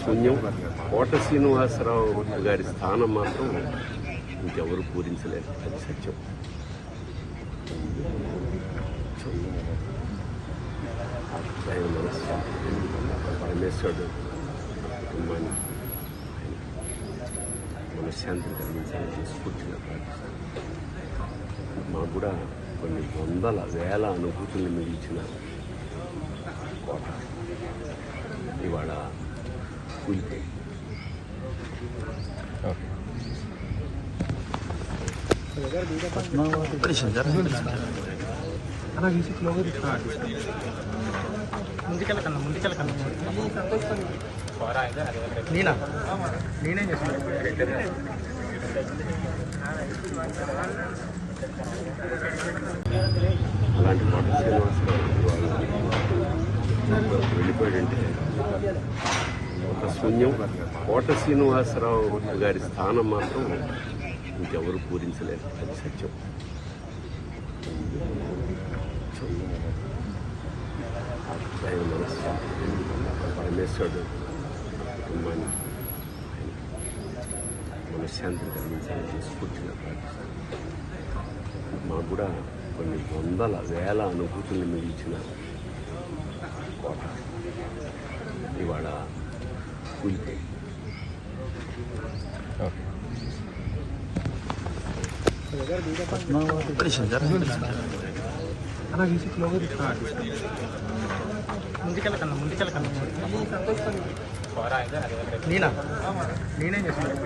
శూన్యం. కోట శ్రీనివాసరావు గారి స్థానం మాత్రం ఇంకెవరు పూరించలేరు, అది సత్యం. ఆయన మనస్సు పరమేశ్వరుడు కుటుంబాన్ని మనశ్శాంతి కలిగించాలని స్ఫూర్తిగా ప్రార్థిస్తాను. మాకు కూడా కొన్ని వందల వేల అనుభూతుల్ని మిగిల్చిన కోట ఇవాళ కూలిపోయి ముందుకెళ్ళకన్నా నేనేం చేస్తున్నాను. అలాంటి కోట శ్రీనివాసరావు వెళ్ళిపోయాడంటే ఒక శూన్యం. కోట శ్రీనివాసరావు గారి స్థానం మాత్రం ఇంకెవరు పూరించలేరు, అది సత్యం. ఆయన మనస్సు పరమేశ్వరుడు కుటుంబాన్ని మనశ్శాంతి కలిగించాలని స్ఫూర్తిగా ప్రార్థిస్తాను. మాకు కూడా కొన్ని వందల వేల అనుభూతుల్ని మిగిల్చిన కోట ఇవాళ కూలిపోయి ముందుకెళ్ళకన్నా నేనేం చేస్తున్నాను.